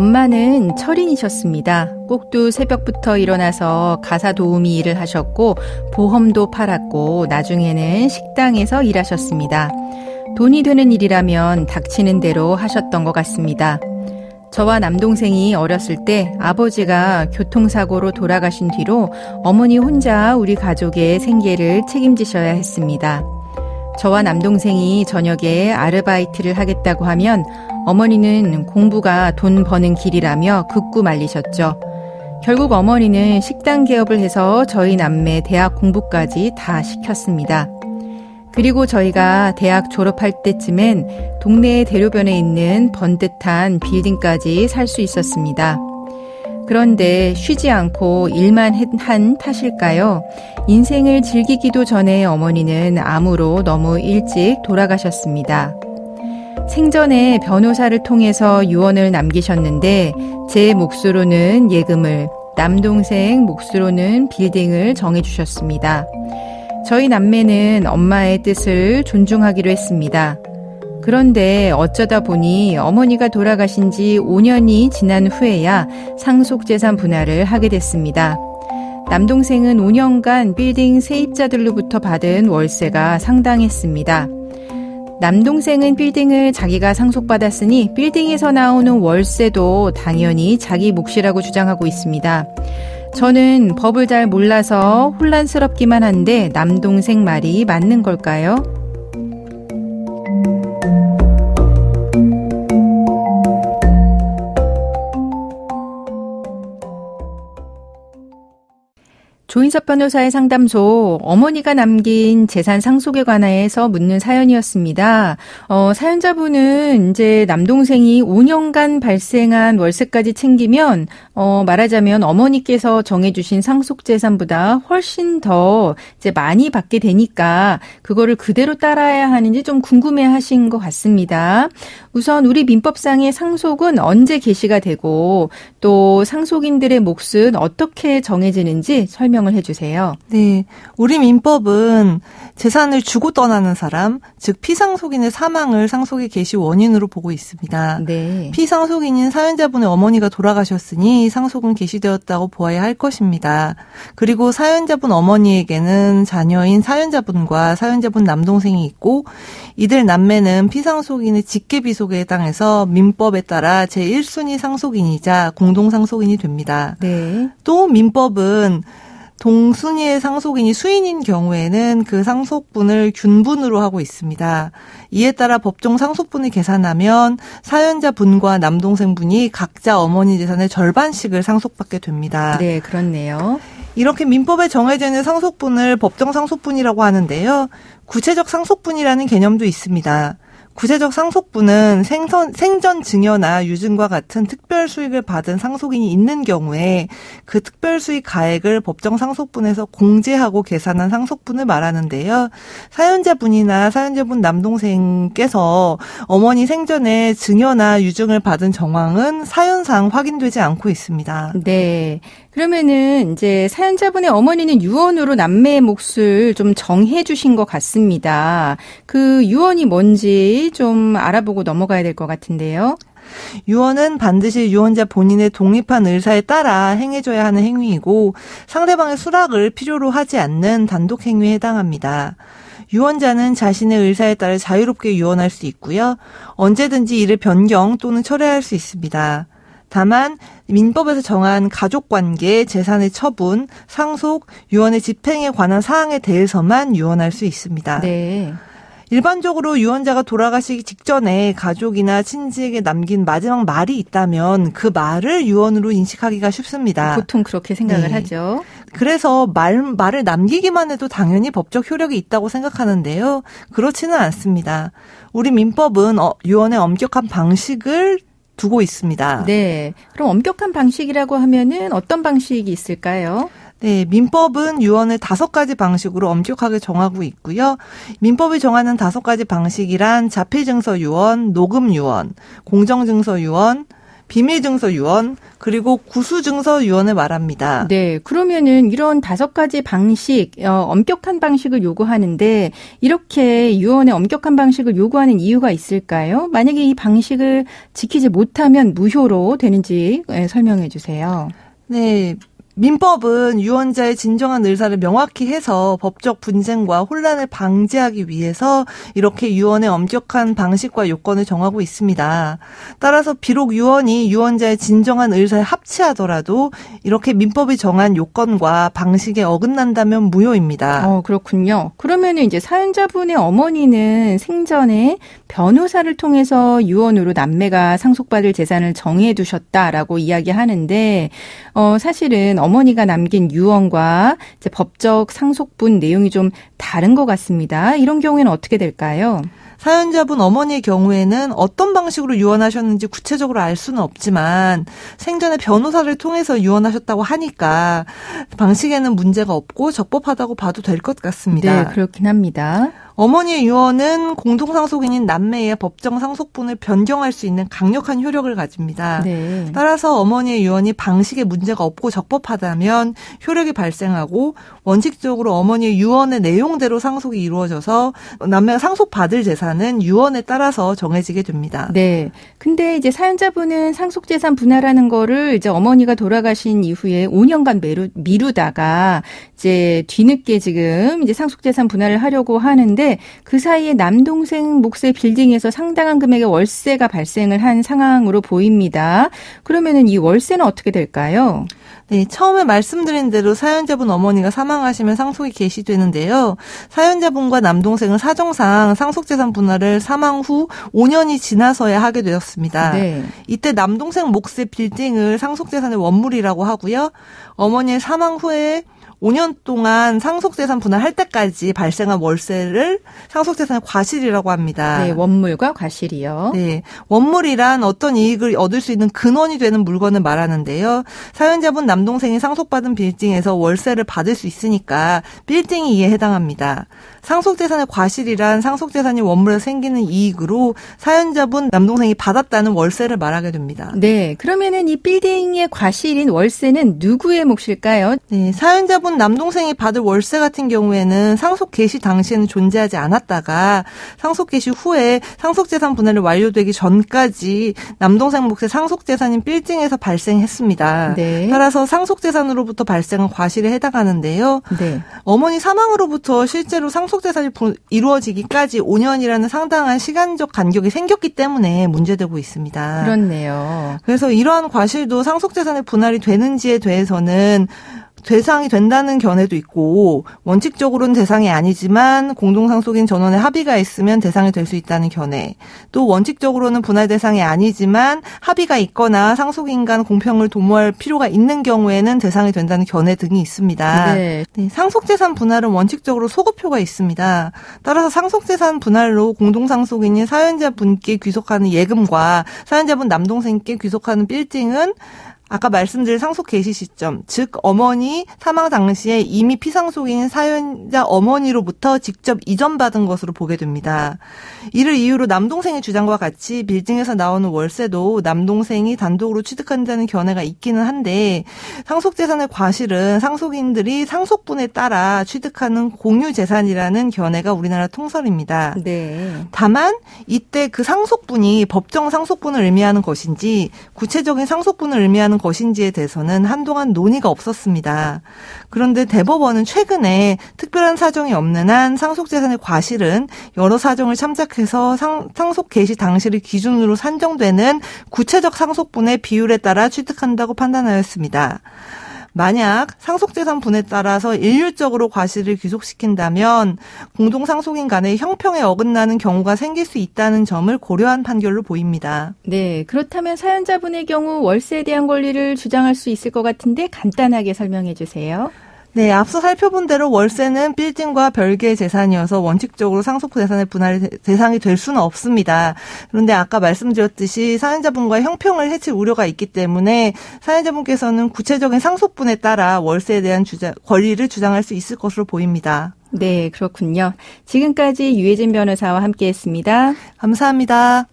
엄마는 철인이셨습니다. 꼭두 새벽부터 일어나서 가사 도우미 일을 하셨고 보험도 팔았고 나중에는 식당에서 일하셨습니다. 돈이 되는 일이라면 닥치는 대로 하셨던 것 같습니다. 저와 남동생이 어렸을 때 아버지가 교통사고로 돌아가신 뒤로 어머니 혼자 우리 가족의 생계를 책임지셔야 했습니다. 저와 남동생이 저녁에 아르바이트를 하겠다고 하면 어머니는 공부가 돈 버는 길이라며 극구 말리셨죠. 결국 어머니는 식당 개업을 해서 저희 남매 대학 공부까지 다 시켰습니다. 그리고 저희가 대학 졸업할 때쯤엔 동네 대로변에 있는 번듯한 빌딩까지 살 수 있었습니다. 그런데 쉬지 않고 일만 한 탓일까요? 인생을 즐기기도 전에 어머니는 암으로 너무 일찍 돌아가셨습니다. 생전에 변호사를 통해서 유언을 남기셨는데 제 몫으로는 예금을, 남동생 몫으로는 빌딩을 정해주셨습니다. 저희 남매는 엄마의 뜻을 존중하기로 했습니다. 그런데 어쩌다 보니 어머니가 돌아가신 지 5년이 지난 후에야 상속재산 분할을 하게 됐습니다. 남동생은 5년간 빌딩 세입자들로부터 받은 월세가 상당했습니다. 남동생은 빌딩을 자기가 상속받았으니 빌딩에서 나오는 월세도 당연히 자기 몫이라고 주장하고 있습니다. 저는 법을 잘 몰라서 혼란스럽기만 한데 남동생 말이 맞는 걸까요? 조인섭 변호사의 상담소, 어머니가 남긴 재산 상속에 관해서 묻는 사연이었습니다. 사연자분은 이제 남동생이 5년간 발생한 월세까지 챙기면 말하자면 어머니께서 정해주신 상속재산보다 훨씬 더 이제 많이 받게 되니까 그거를 그대로 따라야 하는지 좀 궁금해하신 것 같습니다. 우선 우리 민법상의 상속은 언제 개시가 되고 또 상속인들의 몫은 어떻게 정해지는지 설명을 해주세요. 네, 우리 민법은 재산을 주고 떠나는 사람, 즉 피상속인의 사망을 상속의 개시 원인으로 보고 있습니다. 네. 피상속인인 사연자분의 어머니가 돌아가셨으니 상속은 개시되었다고 보아야 할 것입니다. 그리고 사연자분 어머니에게는 자녀인 사연자분과 사연자분 남동생이 있고 이들 남매는 피상속인의 직계비속에 해당해서 민법에 따라 제1순위 상속인이자 공동상속인이 됩니다. 네. 또 민법은 동순위의 상속인이 수인인 경우에는 그 상속분을 균분으로 하고 있습니다. 이에 따라 법정 상속분을 계산하면 사연자분과 남동생분이 각자 어머니 재산의 절반씩을 상속받게 됩니다. 네, 그렇네요. 이렇게 민법에 정해져 있는 상속분을 법정 상속분이라고 하는데요. 구체적 상속분이라는 개념도 있습니다. 구체적 상속분은 생전 증여나 유증과 같은 특별 수익을 받은 상속인이 있는 경우에 그 특별 수익 가액을 법정 상속분에서 공제하고 계산한 상속분을 말하는데요. 사연자분이나 사연자분 남동생께서 어머니 생전에 증여나 유증을 받은 정황은 사연상 확인되지 않고 있습니다. 네. 그러면은 이제 사연자분의 어머니는 유언으로 남매의 몫을 좀 정해 주신 것 같습니다. 그 유언이 뭔지 좀 알아보고 넘어가야 될 것 같은데요. 유언은 반드시 유언자 본인의 독립한 의사에 따라 행해줘야 하는 행위이고 상대방의 수락을 필요로 하지 않는 단독 행위에 해당합니다. 유언자는 자신의 의사에 따라 자유롭게 유언할 수 있고요. 언제든지 이를 변경 또는 철회할 수 있습니다. 다만 민법에서 정한 가족관계, 재산의 처분, 상속, 유언의 집행에 관한 사항에 대해서만 유언할 수 있습니다. 네. 일반적으로 유언자가 돌아가시기 직전에 가족이나 친지에게 남긴 마지막 말이 있다면 그 말을 유언으로 인식하기가 쉽습니다. 보통 그렇게 생각을 하죠. 그래서 말을 남기기만 해도 당연히 법적 효력이 있다고 생각하는데요. 그렇지는 않습니다. 우리 민법은 유언의 엄격한 방식을 두고 있습니다. 네. 그럼 엄격한 방식이라고 하면은 어떤 방식이 있을까요? 네, 민법은 유언을 5가지 방식으로 엄격하게 정하고 있고요. 민법이 정하는 5가지 방식이란 자필증서 유언, 녹음 유언, 공정증서 유언, 비밀증서 유언, 그리고 구수증서 유언을 말합니다. 네, 그러면은 이런 5가지 방식, 엄격한 방식을 요구하는데 이렇게 유언의 엄격한 방식을 요구하는 이유가 있을까요? 만약에 이 방식을 지키지 못하면 무효로 되는지 설명해 주세요. 네. 민법은 유언자의 진정한 의사를 명확히 해서 법적 분쟁과 혼란을 방지하기 위해서 이렇게 유언의 엄격한 방식과 요건을 정하고 있습니다. 따라서 비록 유언이 유언자의 진정한 의사에 합치하더라도 이렇게 민법이 정한 요건과 방식에 어긋난다면 무효입니다. 그렇군요. 그러면은 이제 사연자분의 어머니는 생전에 변호사를 통해서 유언으로 남매가 상속받을 재산을 정해 두셨다라고 이야기하는데 사실은 어머니가 남긴 유언과 이제 법적 상속분 내용이 좀 다른 것 같습니다. 이런 경우에는 어떻게 될까요? 사연자분 어머니의 경우에는 어떤 방식으로 유언하셨는지 구체적으로 알 수는 없지만 생전에 변호사를 통해서 유언하셨다고 하니까 방식에는 문제가 없고 적법하다고 봐도 될 것 같습니다. 네, 그렇긴 합니다. 어머니의 유언은 공동상속인인 남매의 법정 상속분을 변경할 수 있는 강력한 효력을 가집니다. 네. 따라서 어머니의 유언이 방식에 문제가 없고 적법하다면 효력이 발생하고 원칙적으로 어머니의 유언의 내용대로 상속이 이루어져서 남매가 상속받을 재산은 유언에 따라서 정해지게 됩니다. 네. 근데 이제 사연자분은 상속재산 분할하는 거를 이제 어머니가 돌아가신 이후에 5년간 미루다가 이제 뒤늦게 지금 이제 상속재산 분할을 하려고 하는데 그 사이에 남동생 몫의 빌딩에서 상당한 금액의 월세가 발생을 한 상황으로 보입니다. 그러면은 이 월세는 어떻게 될까요? 네, 처음에 말씀드린 대로 사연자분 어머니가 사망하시면 상속이 개시되는데요. 사연자분과 남동생은 사정상 상속재산 분할을 사망 후 5년이 지나서야 하게 되었습니다. 네. 이때 남동생 몫의 빌딩을 상속재산의 원물이라고 하고요. 어머니의 사망 후에 5년 동안 상속재산 분할할 때까지 발생한 월세를 상속재산의 과실이라고 합니다. 네, 원물과 과실이요. 네, 원물이란 어떤 이익을 얻을 수 있는 근원이 되는 물건을 말하는데요. 사연자분 남동생이 상속받은 빌딩에서 월세를 받을 수 있으니까 빌딩이 이에 해당합니다. 상속재산의 과실이란 상속재산이 원물에서 생기는 이익으로 사연자분 남동생이 받았다는 월세를 말하게 됩니다. 네, 그러면은 이 빌딩의 과실인 월세는 누구의 몫일까요? 네, 사연자분 남동생이 받을 월세 같은 경우에는 상속 개시 당시에는 존재하지 않았다가 상속 개시 후에 상속재산 분할이 완료되기 전까지 남동생 몫의 상속재산인 빌딩에서 발생했습니다. 네. 따라서 상속재산으로부터 발생한 과실에 해당하는데요. 네. 어머니 사망으로부터 실제로 상속재산이 이루어지기까지 5년이라는 상당한 시간적 간격이 생겼기 때문에 문제되고 있습니다. 그렇네요. 그래서 이러한 과실도 상속재산의 분할이 되는지에 대해서는 대상이 된다는 견해도 있고 원칙적으로는 대상이 아니지만 공동상속인 전원의 합의가 있으면 대상이 될 수 있다는 견해, 또 원칙적으로는 분할 대상이 아니지만 합의가 있거나 상속인 간 공평을 도모할 필요가 있는 경우에는 대상이 된다는 견해 등이 있습니다. 네. 네, 상속재산 분할은 원칙적으로 소급표가 있습니다. 따라서 상속재산 분할로 공동상속인인 사연자분께 귀속하는 예금과 사연자분 남동생께 귀속하는 빌딩은 아까 말씀드린 상속 개시 시점, 즉 어머니 사망 당시에 이미 피상속인 사연자 어머니로부터 직접 이전받은 것으로 보게 됩니다. 이를 이유로 남동생의 주장과 같이 빌딩에서 나오는 월세도 남동생이 단독으로 취득한다는 견해가 있기는 한데 상속재산의 과실은 상속인들이 상속분에 따라 취득하는 공유재산이라는 견해가 우리나라 통설입니다. 네. 다만 이때 그 상속분이 법정 상속분을 의미하는 것인지 구체적인 상속분을 의미하는 것인지에 대해서는 한동안 논의가 없었습니다. 그런데 대법원은 최근에 특별한 사정이 없는 한 상속재산의 과실은 여러 사정을 참작해서 상속 개시 당시를 기준으로 산정되는 구체적 상속분의 비율에 따라 취득한다고 판단하였습니다. 만약 상속재산 분에 따라서 일률적으로 과실을 귀속시킨다면 공동상속인 간의 형평에 어긋나는 경우가 생길 수 있다는 점을 고려한 판결로 보입니다. 네, 그렇다면 사연자분의 경우 월세에 대한 권리를 주장할 수 있을 것 같은데 간단하게 설명해 주세요. 네, 앞서 살펴본 대로 월세는 빌딩과 별개의 재산이어서 원칙적으로 상속재산의 분할 대상이 될 수는 없습니다. 그런데 아까 말씀드렸듯이 사연자분과의 형평을 해칠 우려가 있기 때문에 사연자분께서는 구체적인 상속분에 따라 월세에 대한 권리를 주장할 수 있을 것으로 보입니다. 네, 그렇군요. 지금까지 유혜진 변호사와 함께했습니다. 감사합니다.